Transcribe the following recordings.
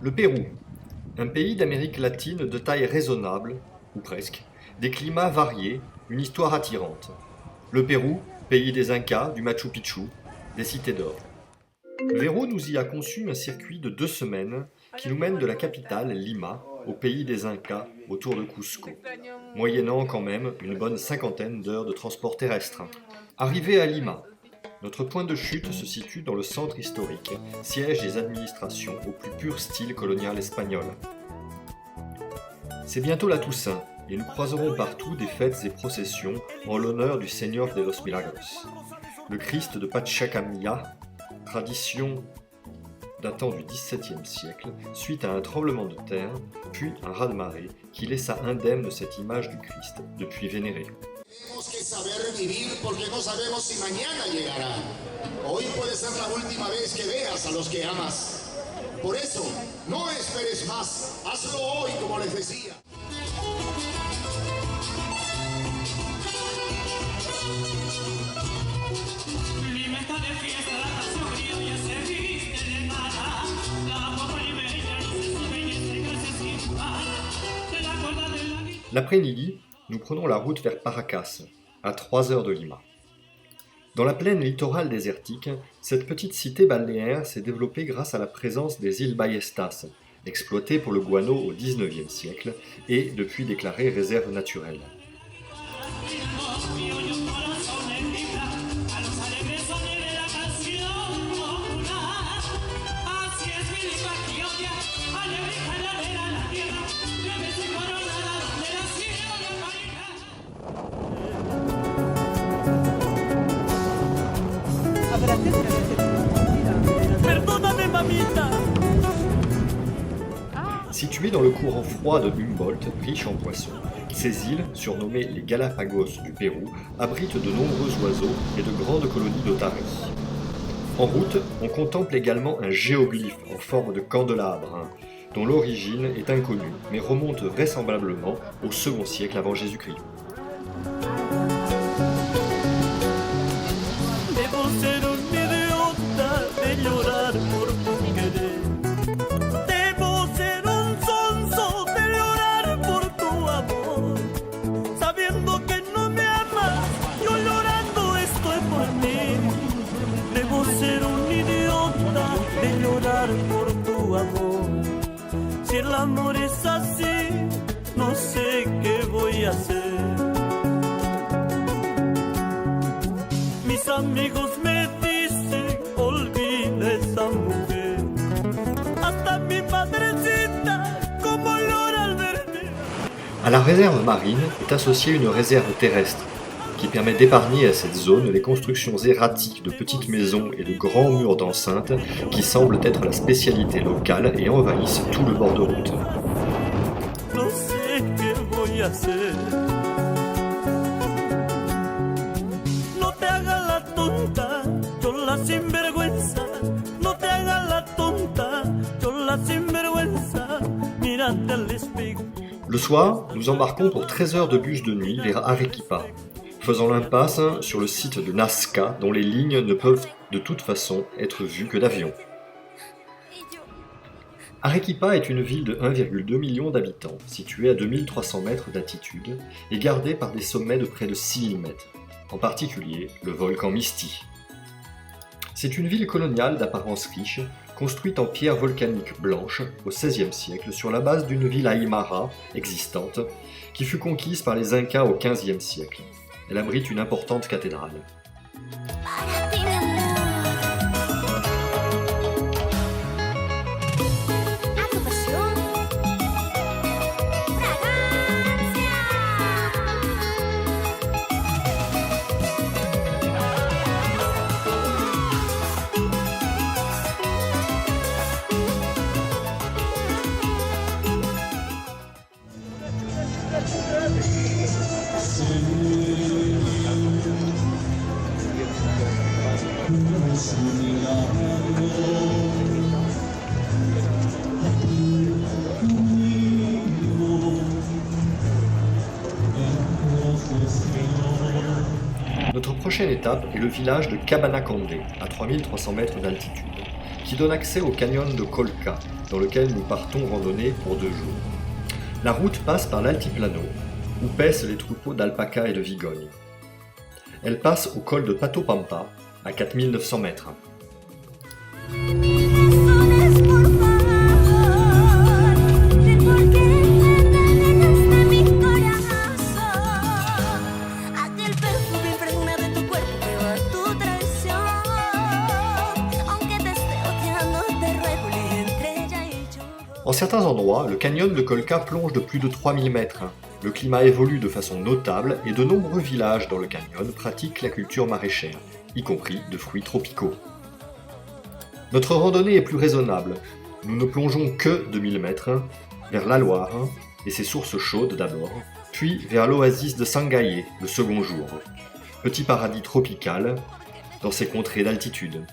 Le Pérou, un pays d'Amérique latine de taille raisonnable, ou presque, des climats variés, une histoire attirante. Le Pérou, pays des Incas, du Machu Picchu, des cités d'or. Véro nous y a conçu un circuit de 2 semaines qui nous mène de la capitale, Lima, au pays des Incas, autour de Cusco, moyennant quand même une bonne 50aine d'heures de transport terrestre. Arrivé à Lima, notre point de chute se situe dans le centre historique, siège des administrations au plus pur style colonial espagnol. C'est bientôt la Toussaint, et nous croiserons partout des fêtes et processions en l'honneur du Señor de los Milagros, le Christ de Pachacamac, tradition datant du XVIIe siècle, suite à un tremblement de terre, puis un raz-de-marée qui laissa indemne de cette image du Christ, depuis vénérée. Tenemos que saber vivir porque no sabemos si mañana llegará. Hoy puede ser la última vez que veas a los que amas. Por eso, no esperes más. Hazlo hoy, como les decía. Lima está de fiesta, la canción criolla se viste de gala. La guapa limeña luce su belleza y gracia sin par. De la cuerda de la guitarra. L'après-midi, nous prenons la route vers Paracas, à 3 heures de Lima. Dans la plaine littorale désertique, cette petite cité balnéaire s'est développée grâce à la présence des îles Ballestas, exploitées pour le guano au XIXe siècle et depuis déclarées réserve naturelle. Perdóname, mamita. Situées dans le courant froid de Humboldt, riche en poissons, ces îles, surnommées les Galapagos du Pérou, abritent de nombreux oiseaux et de grandes colonies d'otaries. En route, on contemple également un géoglyphe en forme de candelabre, dont l'origine est inconnue, mais remonte vraisemblablement au second siècle avant Jésus-Christ. Debo ser un idiota de llorar por tu querer. Debo ser un sonso de llorar por tu amor. Sabiendo que no me amas, yo llorando estoy por ti. Debo ser un idiota de llorar por tu amor. Si el amor es así, no sé qué voy a hacer. Mis amigos me dicen, olvida esa mujer. Hasta mi madrecita, como llora al verme. À la réserve marine est associée une réserve terrestre, qui permet d'épargner à cette zone les constructions erratiques de petites maisons et de grands murs d'enceinte qui semblent être la spécialité locale et envahissent tout le bord de route. No sé qué voy a hacer. No te hagas la tonta, yo la sinvergüenza. No te hagas la tonta, yo la sinvergüenza. Mírate al espejo. Le soir, nous embarquons pour 13 heures de bus de nuit vers Arequipa, faisant l'impasse sur le site de Nazca dont les lignes ne peuvent de toute façon être vues que d'avion. Arequipa est une ville de 1,2 million d'habitants, située à 2300 mètres d'altitude et gardée par des sommets de près de 6000 mètres, en particulier le volcan Misti. C'est une ville coloniale d'apparence riche, construite en pierre volcanique blanche au XVIe siècle sur la base d'une ville aymara existante qui fut conquise par les Incas au XVe siècle. Elle abrite une importante cathédrale. Notre prochaine étape est le village de Cabanacandé, à 3300 mètres d'altitude, qui donne accès au canyon de Colca, dans lequel nous partons randonner pour 2 jours. La route passe par l'altiplano, où paissent les troupeaux d'alpacas et de vigognes. Elle passe au col de Patopampa, à 4900 mètres. En certains endroits, le canyon de Colca plonge de plus de 3000 mètres. Le climat évolue de façon notable et de nombreux villages dans le canyon pratiquent la culture maraîchère, y compris de fruits tropicaux. Notre randonnée est plus raisonnable. Nous ne plongeons que de 1000 mètres, vers la Loire et ses sources chaudes d'abord, puis vers l'oasis de Sangaye le second jour, petit paradis tropical dans ces contrées d'altitude.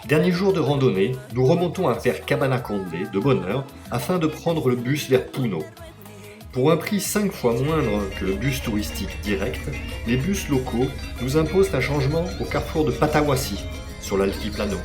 Dernier jour de randonnée, nous remontons vers Cabana-Condé de bonne heure afin de prendre le bus vers Puno. Pour un prix 5 fois moindre que le bus touristique direct, les bus locaux nous imposent un changement au carrefour de Patawasi, sur l'altiplano.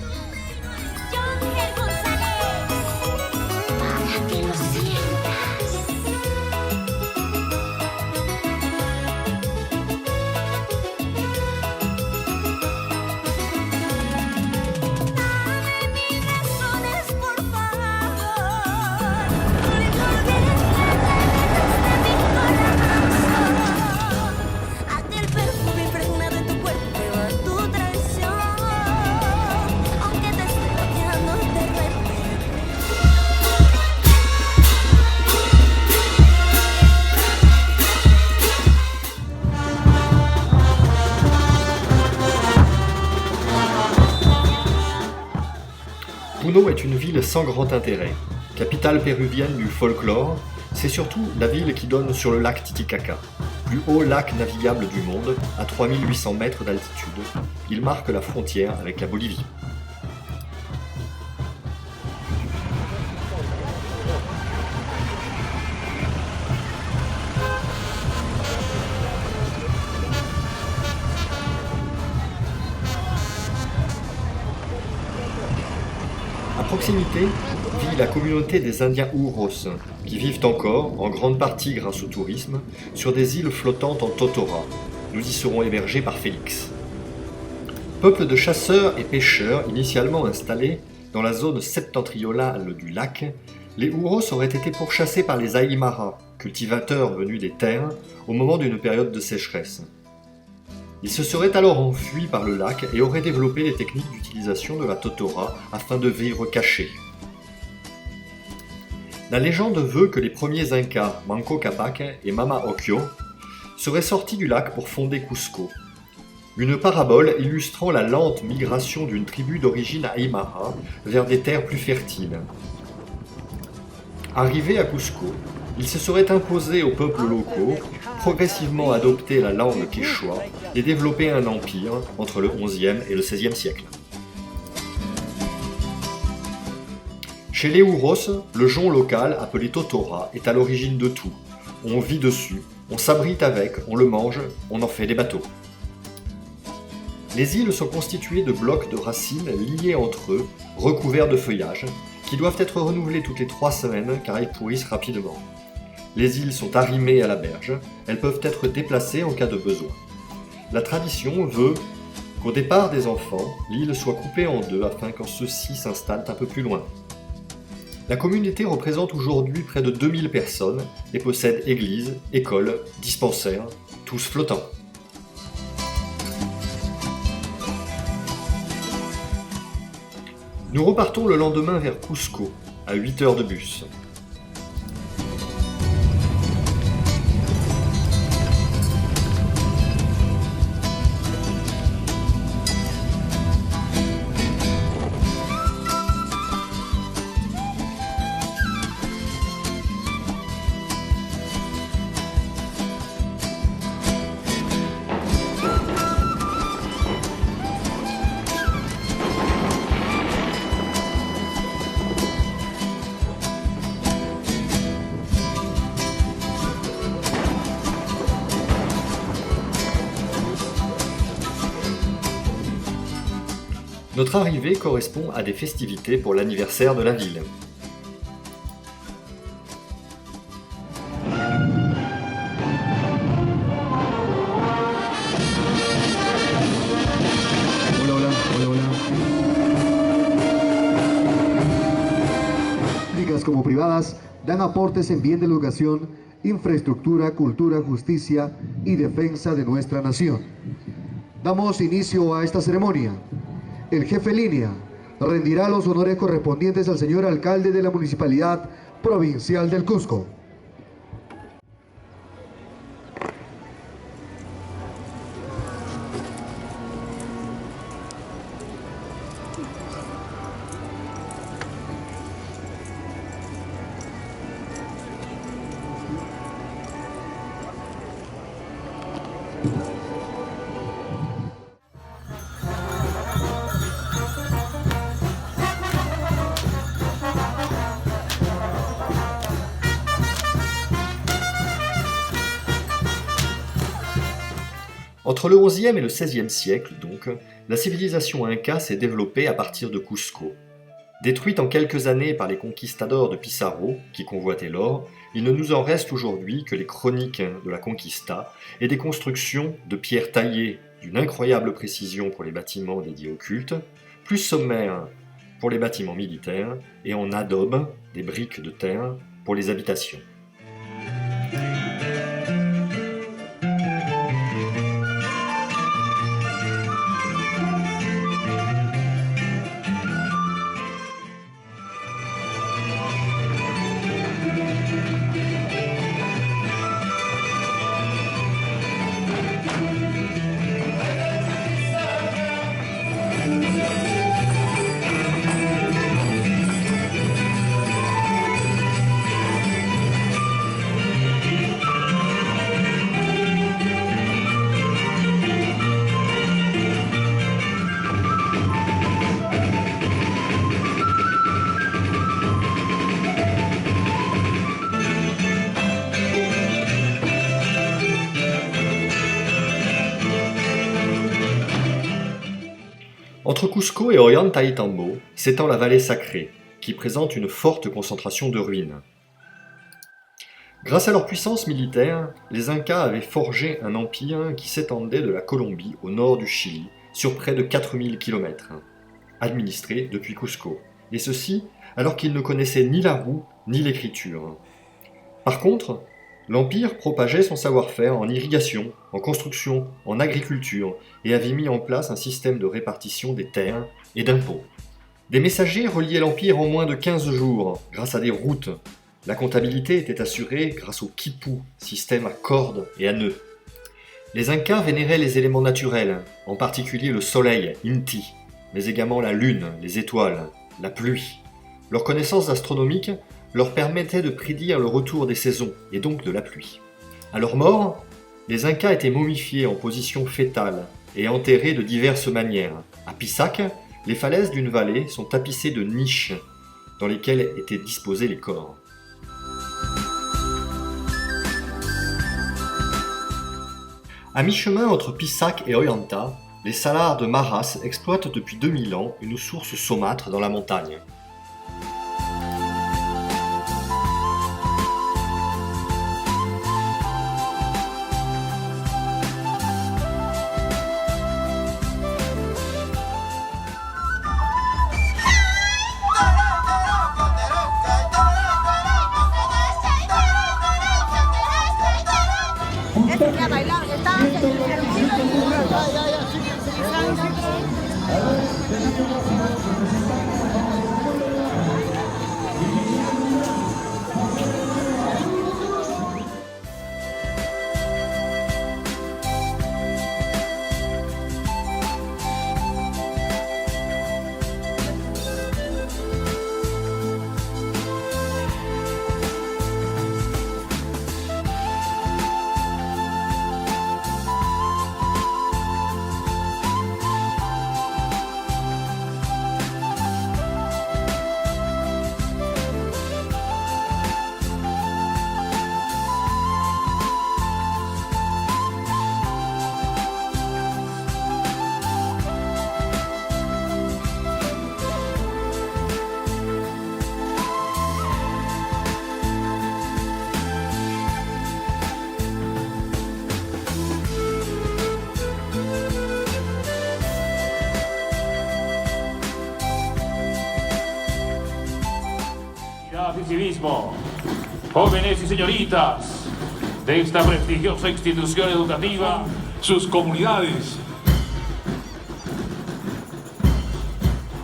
Puno est une ville sans grand intérêt. Capitale péruvienne du folklore, c'est surtout la ville qui donne sur le lac Titicaca, plus haut lac navigable du monde, à 3800 mètres d'altitude. Il marque la frontière avec la Bolivie. À proximité vit la communauté des Indiens Huros, qui vivent encore, en grande partie grâce au tourisme, sur des îles flottantes en totora. Nous y serons hébergés par Félix. Peuple de chasseurs et pêcheurs initialement installés dans la zone septentrionale du lac, les Huros auraient été pourchassés par les Aymara, cultivateurs venus des terres, au moment d'une période de sécheresse. Ils se seraient alors enfuis par le lac et auraient développé les techniques d'utilisation de la totora afin de vivre cachés. La légende veut que les premiers Incas, Manco Cápac et Mama Ocllo, seraient sortis du lac pour fonder Cusco. Une parabole illustrant la lente migration d'une tribu d'origine Aymara vers des terres plus fertiles. Arrivés à Cusco, ils se seraient imposés aux peuples locaux, progressivement adopté la langue quechua et développé un empire entre le XIe et le XVIe siècle. Chez les Huros, le jonc local, appelé totora, est à l'origine de tout. On vit dessus, on s'abrite avec, on le mange, on en fait des bateaux. Les îles sont constituées de blocs de racines liés entre eux, recouverts de feuillage, qui doivent être renouvelés toutes les 3 semaines car ils pourrissent rapidement. Les îles sont arrimées à la berge, elles peuvent être déplacées en cas de besoin. La tradition veut qu'au départ des enfants, l'île soit coupée en 2 afin que ceux-ci s'installent un peu plus loin. La communauté représente aujourd'hui près de 2000 personnes et possède église, école, dispensaire, tous flottants. Nous repartons le lendemain vers Cusco, à 8 heures de bus. Notre arrivée correspond à des festivités pour l'anniversaire de la ville. Públicas como privadas dan aportes en bien de educación, infraestructura, cultura, justicia y defensa de nuestra nación. Damos inicio a esta ceremonia. El jefe línea rendirá los honores correspondientes al señor alcalde de la Municipalidad Provincial del Cusco. Entre le XIe et le XVIe siècle, donc, la civilisation inca s'est développée à partir de Cusco. Détruite en quelques années par les conquistadors de Pizarro, qui convoitaient l'or, il ne nous en reste aujourd'hui que les chroniques de la conquista et des constructions de pierres taillées d'une incroyable précision pour les bâtiments dédiés au culte, plus sommaires pour les bâtiments militaires, et en adobe, des briques de terre, pour les habitations. Entre Cusco et Ollantaytambo s'étend la vallée sacrée, qui présente une forte concentration de ruines. Grâce à leur puissance militaire, les Incas avaient forgé un empire qui s'étendait de la Colombie au nord du Chili, sur près de 4000 km, administré depuis Cusco, et ceci alors qu'ils ne connaissaient ni la roue ni l'écriture. Par contre, l'Empire propageait son savoir-faire en irrigation, en construction, en agriculture et avait mis en place un système de répartition des terres et d'impôts. Des messagers reliaient l'Empire en moins de 15 jours grâce à des routes. La comptabilité était assurée grâce au quipu, système à cordes et à nœuds. Les Incas vénéraient les éléments naturels, en particulier le soleil, Inti, mais également la lune, les étoiles, la pluie. Leur connaissance astronomique leur permettait de prédire le retour des saisons, et donc de la pluie. À leur mort, les Incas étaient momifiés en position fétale et enterrés de diverses manières. À Pisac, les falaises d'une vallée sont tapissées de niches. dans lesquelles étaient disposés les corps. À mi-chemin entre Pisac et Ollanta, les salars de Maras exploitent depuis 2000 ans une source saumâtre dans la montagne. Y civismo, jóvenes y señoritas de esta prestigiosa institución educativa, sus comunidades.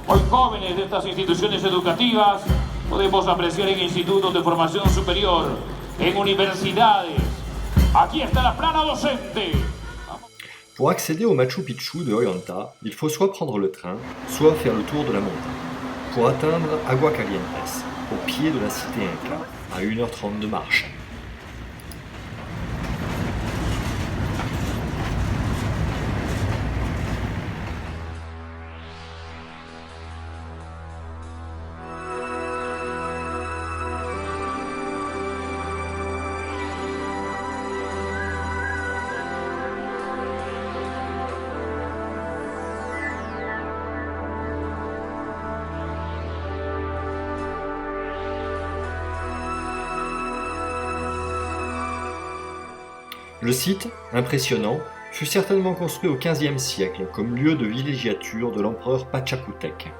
Hoy jóvenes de estas instituciones educativas podemos apreciar en institutos de formación superior, en universidades. Aquí está la plana docente. Pour accéder au Machu Picchu de Ollanta, il faut soit prendre le train, soit faire le tour de la montagne, pour atteindre Aguascalientes, au pied de la cité Inca, à 1h30 de marche. Le site, impressionnant, fut certainement construit au XVe siècle comme lieu de villégiature de l'empereur Pachacutec.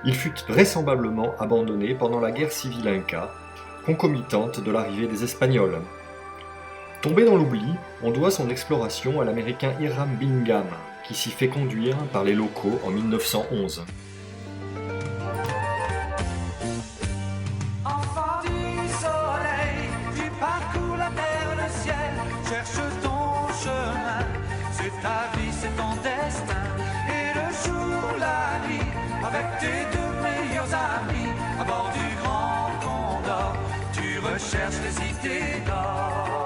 Il fut vraisemblablement abandonné pendant la guerre civile inca, concomitante de l'arrivée des Espagnols. Tombé dans l'oubli, on doit son exploration à l'américain Hiram Bingham, qui s'y fait conduire par les locaux en 1911. Cherche ton chemin, c'est ta vie, c'est ton destin. Et le jour, la nuit, avec tes deux meilleurs amis, à bord du Grand Condor, tu recherches les idées d'or.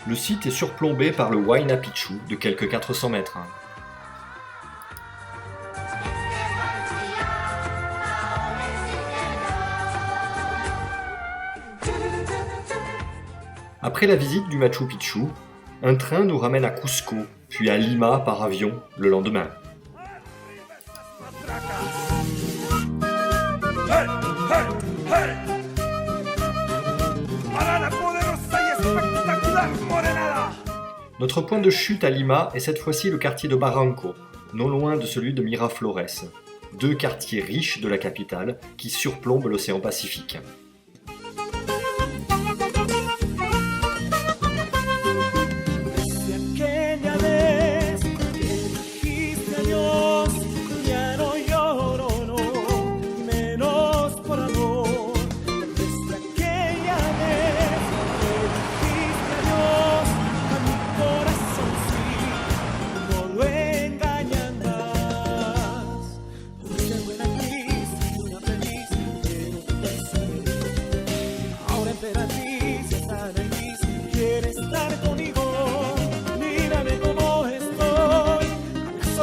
Le site est surplombé par le Huayna Picchu de quelques 400 mètres. Après la visite du Machu Picchu, un train nous ramène à Cusco, puis à Lima par avion le lendemain. Notre point de chute à Lima est cette fois-ci le quartier de Barranco, non loin de celui de Miraflores, deux quartiers riches de la capitale qui surplombent l'océan Pacifique.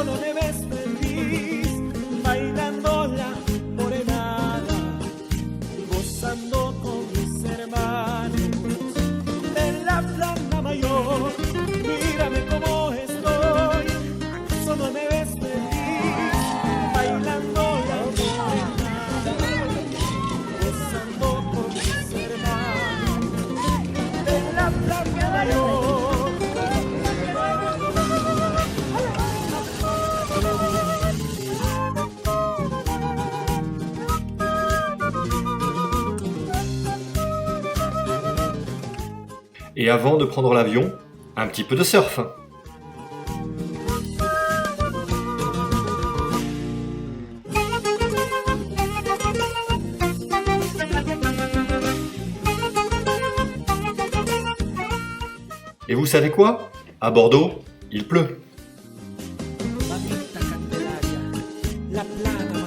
solo me ves feliz, bailando la morenada, gozando con mis hermanos en la plana mayor. Mírame cómo estoy, solo me ves feliz, bailando la morenada, gozando con mis hermanos en la plana mayor. Et avant de prendre l'avion, un petit peu de surf. Et vous savez quoi? À Bordeaux, il pleut. Mamita Candelaria, la plana